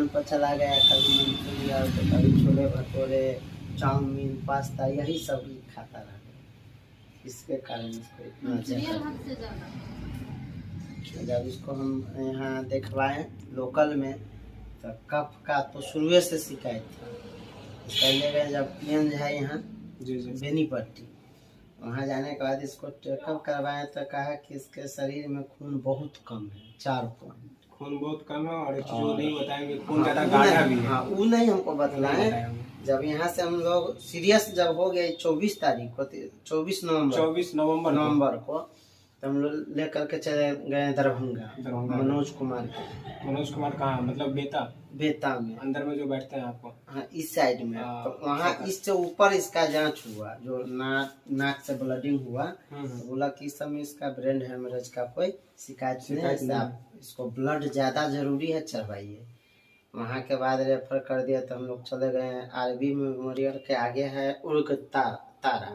दुकान पर चला गया, कभी मंचूरियन तो कभी छोले भटूरे, चाउमीन, पास्ता, यही सब खाता रहा। इसके कारण इसको इतना जब इसको हम यहाँ देखवाएं लोकल में तो कफ का तो शुरू से शिकायत था। पहले गए जब PN है यहाँ बेनीपट्टी, वहाँ जाने के बाद इसको चेकअप करवाएं तो कहा कि इसके शरीर में खून बहुत कम है, 4 पॉइंट खून बहुत कम है। और एक चीज नहीं बताएंगे, खून ज्यादा गाढ़ा भी है। हाँ, वो नहीं हमको बतलाएं। जब यहाँ से हम लोग सीरियस जब हो गए 24 तारीख को, 24 नवंबर को तो हम लोग लेकर के चले गए दरभंगा। मनोज कुमार कहाँ, मतलब बेता में अंदर में जो बैठते हैं आपको, हाँ इस साइड में। तो वहाँ इससे ऊपर इसका जांच हुआ, जो नाक से ब्लडिंग हुआ, तो बोला कि इस समय इसका ब्रेन हेमरेज का कोई शिकायत नहीं है, आप इसको ब्लड ज्यादा जरूरी है, चढ़वाइए। वहाँ के बाद रेफर कर दिया तो हम लोग चले गए RB मेमोरियल के आगे है उर्ग तारा,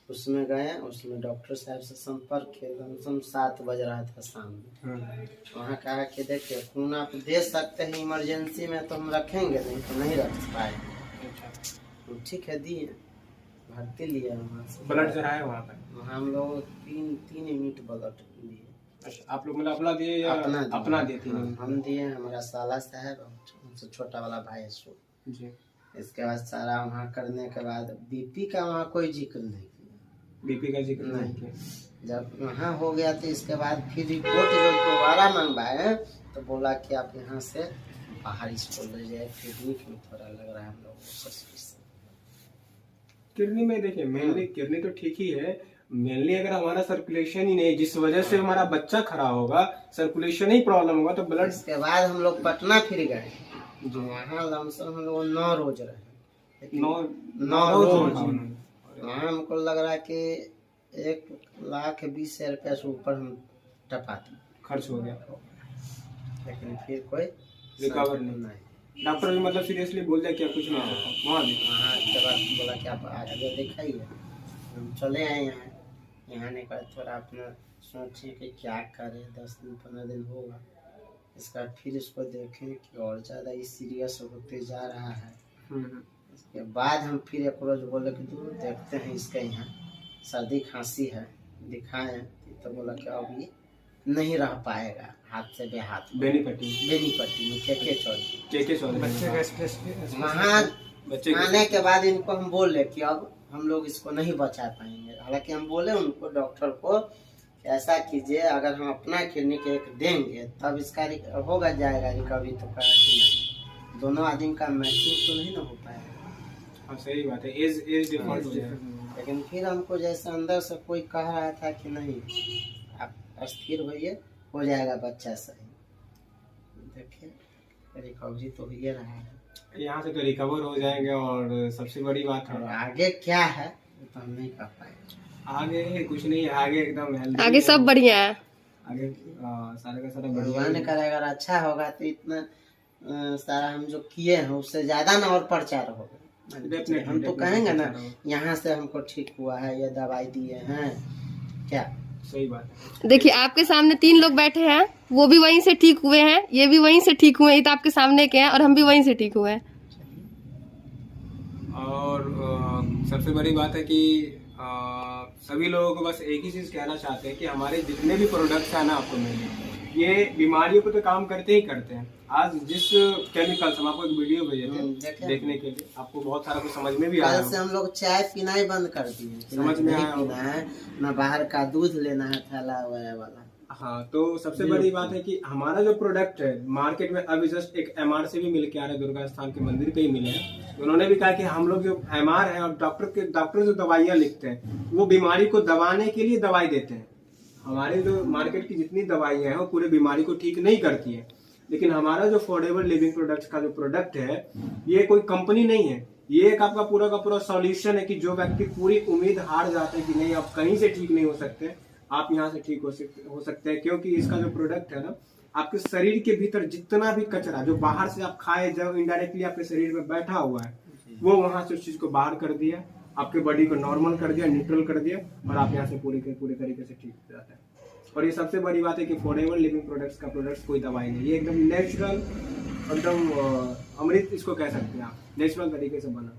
उसमें गए। उसमें डॉक्टर साहब से संपर्क किया, लमसम 7 बज रहा था शाम में। वहाँ कहा कि देखिए खून आप दे सकते हैं इमरजेंसी में तो हम रखेंगे, नहीं तो नहीं रख पाए। ठीक है, दिए, भर्ती लिया। वहाँ से ब्लड चढ़ाया वहाँ पे, वहाँ हम लोग 3 यूनिट ब्लड दिए। अच्छा, आप लोग मतलब अपना दिए या अपना दिए थे? हम दिए, हमारा साला साहब, हमसे छोटा वाला भाई जी। इसके बाद सारा वहाँ करने के बाद BP का वहाँ कोई जिक्र नहीं किया, BP का जिक्र नहीं किया। जब वहाँ हो गया तो इसके बाद फिर रिपोर्ट जब दोबारा मंगवाए तो बोला कि आप यहाँ से बाहर इसको ले जाए, किडनी में थोड़ा लग रहा है हम लोग सस्पेंशन। किडनी में देखिए मेनली किडनी तो ठीक ही है, मेनली अगर हमारा सर्कुलेशन ही नहीं, जिस वजह से हमारा बच्चा खड़ा होगा, सर्कुलेशन ही प्रॉब्लम होगा तो ब्लड। इसके बाद हम लोग पटना फिर गए, वहाँ लमसम हम लोग 9 रोज रहे। 9 रोज वहाँ हमको लग रहा है कि 1,20,000 रुपया से ऊपर हम टपाते खर्च हो गया, लेकिन फिर कोई रिकवर नहीं। डॉक्टर भी मतलब सीरियसली बोल दिया क्या कुछ नहीं। वहाँ के बाद बोला कि आप आगे दिखाइए। हम चले आए यहाँ ने कहा थोड़ा अपना सोचे कि क्या करें, 10 दिन 15 दिन होगा, इसका फिर इसको देखें कि और ज़्यादा ये सीरियस होते जा रहा है। इसके बाद हम फिर एक रोज बोले कि दूर देखते हैं इसके यहाँ सर्दी खांसी है, दिखाएं। तो बोला कि अब ये नहीं रह पाएगा, हाथ से बेहाथ। बेनीपट्टी में के चौधरी वहाँ आने के बाद इनको हम बोले कि अब हम लोग इसको नहीं बचा पाएंगे। हालांकि हम बोले उनको, डॉक्टर को, कि ऐसा कीजिए अगर हम अपना क्लिनिक एक देंगे तब इसका होगा जाएगा रिकवरी। तो कहा कि नहीं, दोनों आदमी का मैचिंग तो नहीं ना हो पाएगा। हाँ सही बात है, एज डिफरेंट हो जाएगा। लेकिन फिर हमको जैसे अंदर से कोई कह रहा था कि नहीं आप अस्थिर होइए, हो जाएगा बच्चा सही। देखिए रिकवरी तो हो रहा है, यहाँ से तो रिकवर हो जाएंगे। और सबसे बड़ी बात है आगे क्या है तो हम नहीं कह पाएंगे। आगे कुछ नहीं है, आगे एकदम आगे सब बढ़िया है, आगे सारे का सारा भगवान करे अगर अच्छा होगा तो इतना सारा हम जो किए हैं उससे ज्यादा ना और प्रचार होगा। हम तो कहेंगे ना यहाँ से हमको ठीक हुआ है, ये दवाई दिए हैं, क्या सही बात है। देखिए आपके सामने 3 लोग बैठे हैं, वो भी वहीं से ठीक हुए हैं, ये भी वहीं से ठीक हुए हैं, ये तो आपके सामने के हैं, और हम भी वहीं से ठीक हुए हैं। और सबसे बड़ी बात है कि सभी लोगों को बस एक ही चीज कहना चाहते हैं कि हमारे जितने भी प्रोडक्ट्स हैं ना आपको मिले, ये बीमारियों पे तो काम करते ही करते हैं। आज जिस केमिकल्स, हम आपको एक वीडियो भेजे थे देखने के लिए, आपको बहुत सारा कुछ समझ में भी आया। कल से हम लोग चाय पीना ही बंद कर दिए, समझ में पीना है ना, बाहर का दूध लेना है थैला वाला। हाँ, तो सबसे बड़ी बात है कि हमारा जो प्रोडक्ट है मार्केट में अभी जस्ट एक MR से भी मिल के आ रहे, दुर्गा स्थान के मंदिर पे ही मिले हैं। उन्होंने भी कहा कि हम लोग जो MR है और डॉक्टर जो दवाइयाँ लिखते हैं वो बीमारी को दबाने के लिए दवाई देते हैं। हमारे जो मार्केट की जितनी दवाइयाँ हैं वो पूरे बीमारी को ठीक नहीं करती है, लेकिन हमारा जो अफोर्डेबल लिविंग प्रोडक्ट्स का जो प्रोडक्ट है ये कोई कंपनी नहीं है, ये एक आपका पूरा का पूरा सॉल्यूशन है कि जो व्यक्ति पूरी उम्मीद हार जाते हैं कि नहीं आप कहीं से ठीक नहीं हो सकते, आप यहाँ से ठीक हो सकते हैं। क्योंकि इसका जो प्रोडक्ट है ना, आपके शरीर के भीतर जितना भी कचरा जो बाहर से आप खाए, जब इनडायरेक्टली आपके शरीर में बैठा हुआ है, वो वहां से उस चीज को बाहर कर दिया, आपके बॉडी को नॉर्मल कर दिया, न्यूट्रल कर दिया, और आप यहाँ से पूरे तरीके से ठीक हो जाता है। और ये सबसे बड़ी बात है कि अफोर्डेबल लिविंग प्रोडक्ट्स का प्रोडक्ट्स कोई दवाई नहीं, ये एकदम नेचुरल एकदम अमृत इसको कह सकते हैं आप, नेचुरल तरीके से बना।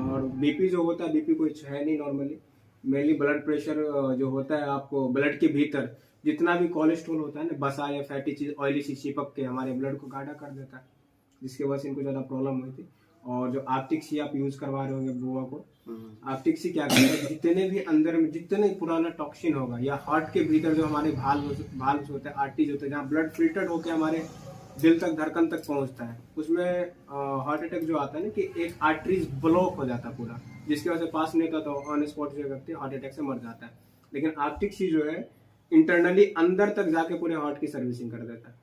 और बीपी जो होता है, बीपी कुछ है नहीं नॉर्मली, मेनली ब्लड प्रेशर जो होता है आपको ब्लड के भीतर जितना भी कोलेस्ट्रॉल होता है ना, बसा या फैटी चीज ऑयली सी चिपक के हमारे ब्लड को गाढ़ा कर देता है, जिसकी वजह से इनको ज़्यादा प्रॉब्लम हुई थी। और जो आर्टिक सी आप यूज करवा रहे होंगे बुआ को, आर्टिक सी क्या करता है, जितने भी अंदर में जितने पुराना टॉक्सिन होगा या हार्ट के भीतर जो हमारे भाल्व होते हैं, आर्टरीज होते हैं, जहाँ ब्लड फिल्टर होकर हमारे दिल तक धड़कन तक पहुंचता है, उसमें हार्ट अटैक जो आता है ना कि एक आर्टरीज ब्लॉक हो जाता है पूरा, जिसकी वजह से पास नहीं होता तो ऑन स्पॉट जो व्यक्ति हार्ट अटैक से मर जाता है। लेकिन आर्टिक सी जो है इंटरनली अंदर तक जाके पूरे हार्ट की सर्विसिंग कर देता है,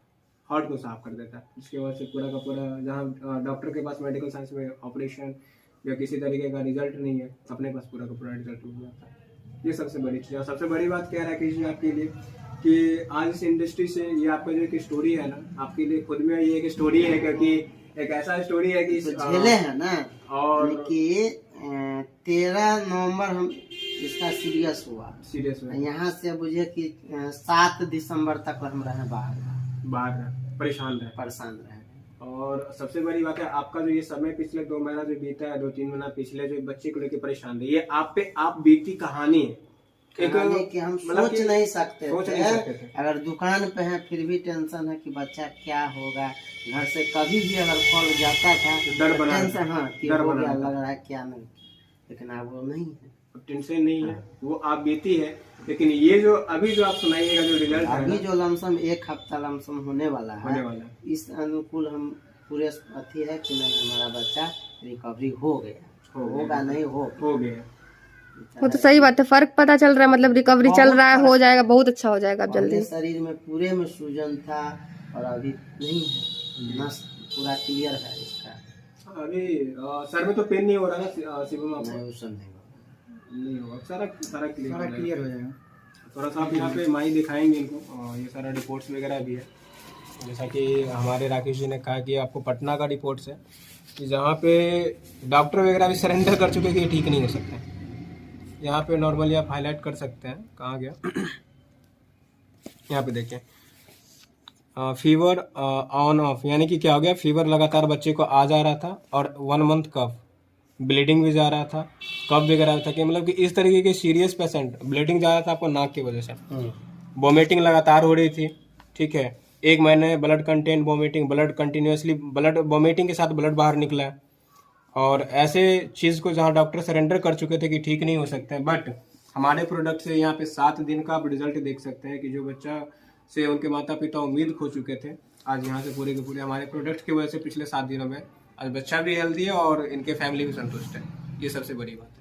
हार्ट को साफ कर देता है, जिसकी वजह से पूरा का पूरा जहाँ डॉक्टर के पास मेडिकल साइंस में ऑपरेशन या किसी तरीके का रिजल्ट नहीं है, अपने पास पूरा का पूरा रिजल्ट मिल जाता है। ये सबसे बड़ी चीज़ है। सबसे बड़ी बात क्या है राकेश जी आपके लिए कि आज इस इंडस्ट्री से ये आपका जो एक स्टोरी है ना, आपके लिए खुद में ये एक स्टोरी है, क्योंकि एक ऐसा स्टोरी है कि झेले है ना, और कि 13 नवंबर हम इसका सीरियस हुआ यहाँ से बुझे कि 7 दिसंबर तक हम रहे बाहर परेशान रहे। और सबसे बड़ी बात है आपका जो ये समय पिछले 2 महीना जो बीता है, 2-3 महीना पिछले जो बच्चे को लेकर परेशान थे, ये आप पे आप बीती कहानी है कि हम सोच नहीं सकते थे। अगर दुकान पे है फिर भी टेंशन है कि बच्चा क्या होगा, घर से कभी भी अगर कॉल जाता था डर बना, टेंशन, हाँ कि हो गया, लग रहा है क्या नहीं, लेकिन अब वो नहीं है, टेंशन नहीं है, वो आप बीती है। लेकिन ये जो अभी जो आप सुनाइएगा जो रिजल्ट अभी जो लमसम 1 हफ्ता लमसम होने वाला है, इस अनुकूल हम पूरे अथी है कि नहीं हमारा बच्चा रिकवरी हो गया, होगा नहीं हो गया। वो तो सही बात है, फर्क पता चल रहा है, मतलब रिकवरी चल रहा है, हो जाएगा, बहुत अच्छा हो जाएगा अब जल्दी। शरीर में पूरे में सूजन था और अभी नहीं है, नस पूरा क्लियर है इसका। अभी सर में तो पेन नहीं हो रहा ना शिवम आपको? नहीं होगा, सारा क्लियर हो जाएगा। थोड़ा सा आप यहाँ पे माई दिखाएंगे इनको, ये सारा रिपोर्ट्स वगैरह भी है, जैसा कि हमारे राकेश जी ने कहा कि आपको पटना का रिपोर्ट्स है, कि जहाँ पे डॉक्टर वगैरह भी सरेंडर कर चुके कि ये ठीक नहीं हो सकता। यहाँ पे नॉर्मली आप हाईलाइट कर सकते हैं, कहाँ गया, यहाँ पे देखिए फीवर ऑन ऑफ, यानी कि क्या हो गया, फीवर लगातार बच्चे को आ जा रहा था और 1 मंथ कफ, ब्लीडिंग भी जा रहा था, कफ वगैरह था, कि मतलब कि इस तरीके के सीरियस पेशेंट, ब्लीडिंग जा रहा था आपको नाक की वजह से, वोमिटिंग लगातार हो रही थी, ठीक है, 1 महीने blood content vomiting, blood continuously blood vomiting के साथ ब्लड बाहर निकला है। और ऐसे चीज़ को जहाँ डॉक्टर सरेंडर कर चुके थे कि ठीक नहीं हो सकते हैं, बट हमारे प्रोडक्ट से यहाँ पे 7 दिन का आप रिजल्ट देख सकते हैं कि जो बच्चा से उनके माता पिता उम्मीद खो चुके थे, आज यहाँ से पूरे के पूरे हमारे प्रोडक्ट की वजह से पिछले 7 दिनों में आज बच्चा भी हेल्दी है और इनके फैमिली भी संतुष्ट है। ये सबसे बड़ी बात है।